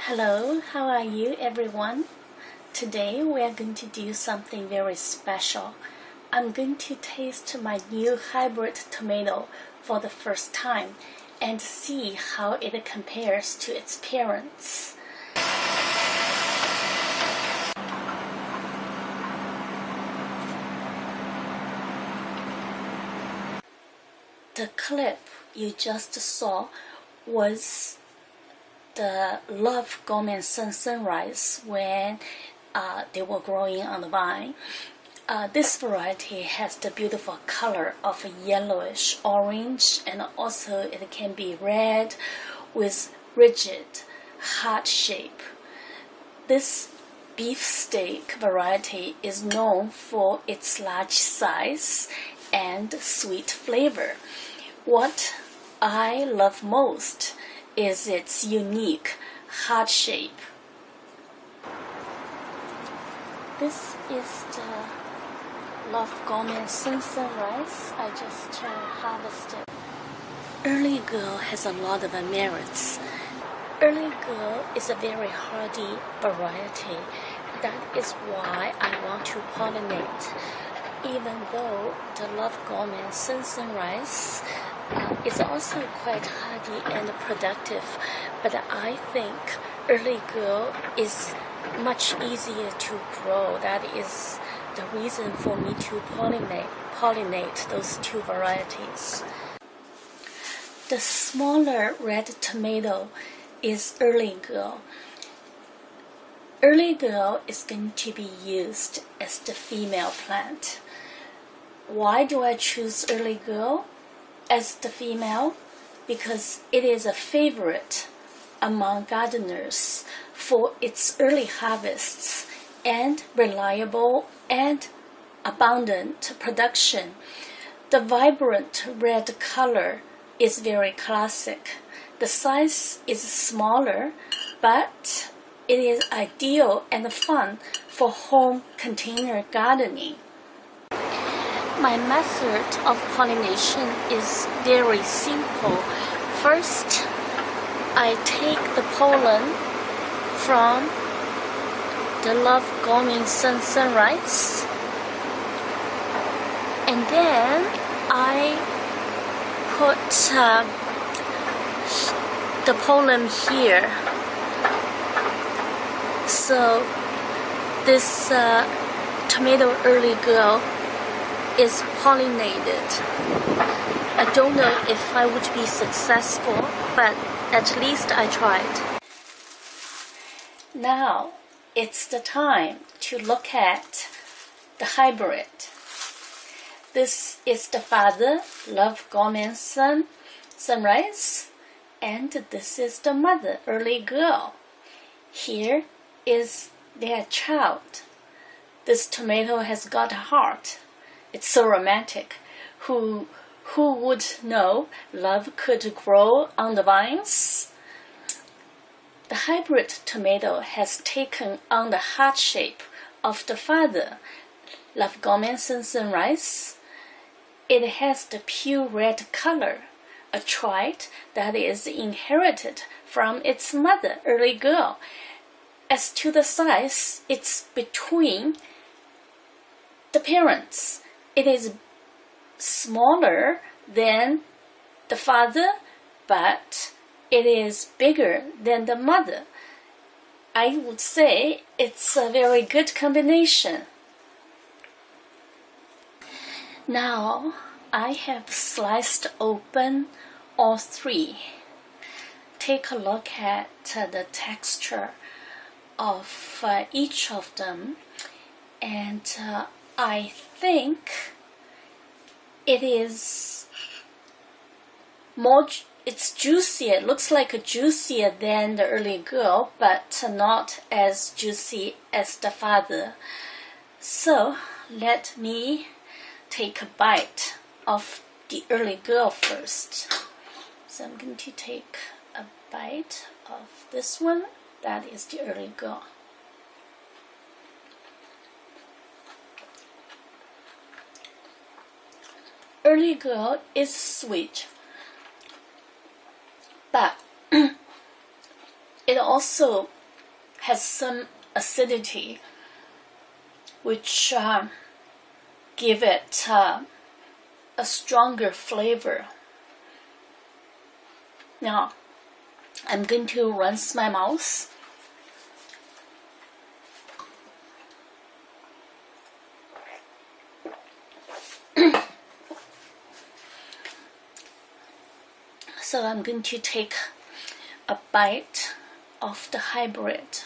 Hello, how are you everyone? Today we are going to do something very special. I'm going to taste my new hybrid tomato for the first time and see how it compares to its parents. The clip you just saw was the Love Gourmansun Sunrise when they were growing on the vine. This variety has the beautiful color of a yellowish orange, and also it can be red with rigid heart shape. This beefsteak variety is known for its large size and sweet flavor. What I love most is its unique heart shape. This is the Love Gourmansun Sunrise I just harvested. Early Girl has a lot of merits. Early Girl is a very hardy variety. That is why I want to pollinate. Even though the Love Gourmansun Sunrise is also quite hardy and productive, but I think Early Girl is much easier to grow. That is the reason for me to pollinate those two varieties. The smaller red tomato is Early Girl. Early Girl is going to be used as the female plant. Why do I choose Early Girl as the female? Because it is a favorite among gardeners for its early harvests and reliable and abundant production. The vibrant red color is very classic. The size is smaller, but it is ideal and fun for home container gardening. My method of pollination is very simple. First, I take the pollen from the Love Gourmansun Sunrise, and then I put the pollen here. So this tomato Early Girl is pollinated. I don't know if I would be successful, but at least I tried. Now it's the time to look at the hybrid. This is the father, Love Gourmansun Sunrise, and this is the mother, Early Girl. Here is their child. This tomato has got a heart. It's so romantic. Who would know love could grow on the vines? The hybrid tomato has taken on the heart shape of the father, Love Gourmansun Sunrise. It has the pure red color, a trait that is inherited from its mother, Early Girl. As to the size, it's between the parents. It is smaller than the father, but it is bigger than the mother. I would say it's a very good combination. Now I have sliced open all three. Take a look at the texture of each of them, and I think it is it's juicier. It looks like juicier than the Early Girl, but not as juicy as the father. So let me take a bite of the Early Girl first. So I'm going to take a bite of this one. That is the Early Girl. Early Girl is sweet, but it also has some acidity, which give it a stronger flavor. Now, I'm going to rinse my mouth. So I'm going to take a bite of the hybrid.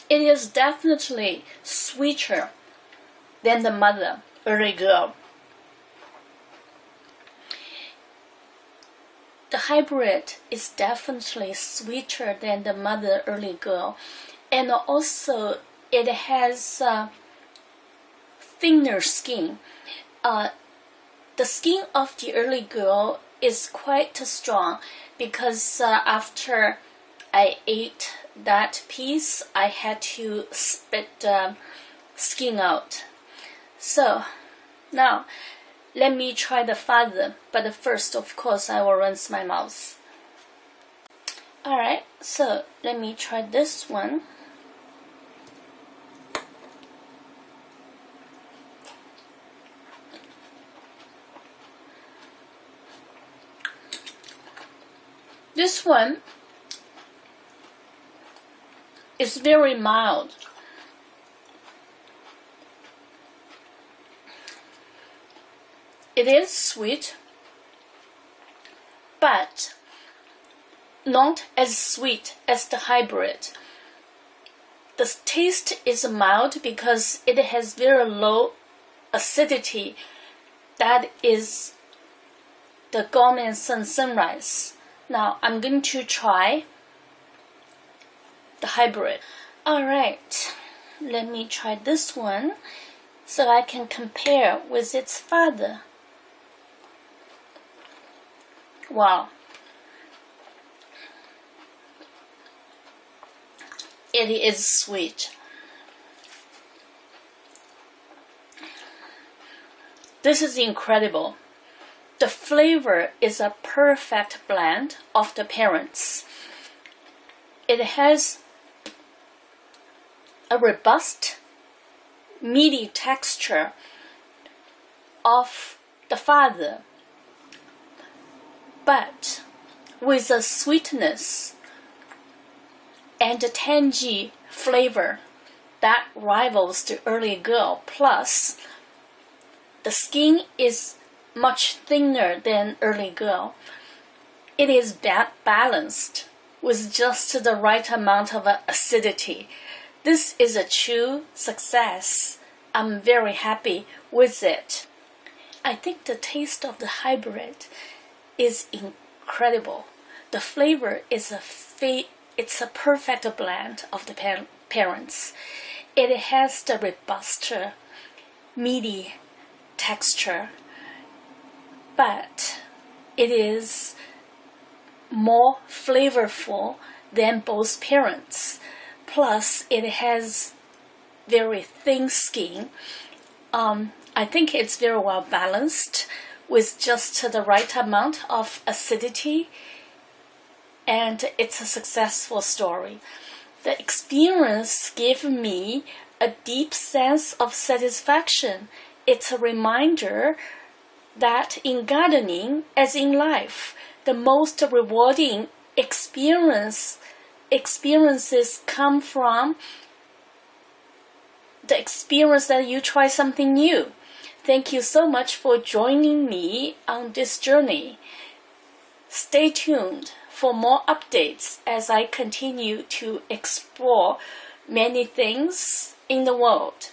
It is definitely sweeter than the mother, early girl. The hybrid is definitely sweeter than the mother, early girl, and also it has thinner skin. The skin of the early girl is quite strong because after I ate that piece, I had to spit the skin out. So now let me try the father, but first, of course, I will rinse my mouth. Alright, so let me try this one. This one is very mild. It is sweet, but not as sweet as the hybrid. The taste is mild because it has very low acidity. That is the Gourmansun Sun Sunrise. Now I'm going to try the hybrid. Alright, let me try this one so I can compare with its father. Wow. It is sweet. This is incredible. The flavor is a perfect blend of the parents. It has a robust, meaty texture of the father, but with a sweetness and a tangy flavor that rivals the early girl. Plus, the skin is much thinner than early girl. It is balanced with just the right amount of acidity. This is a true success. I'm very happy with it. I think the taste of the hybrid is incredible. The flavor is it's a perfect blend of the parents. It has the robust, meaty texture, but it is more flavorful than both parents. Plus, it has very thin skin. I think it's very well balanced with just the right amount of acidity, and it's a successful story. The experience gave me a deep sense of satisfaction. It's a reminder that in gardening, as in life, the most rewarding experiences come from the experience that you try something new. Thank you so much for joining me on this journey. Stay tuned for more updates as I continue to explore many things in the world.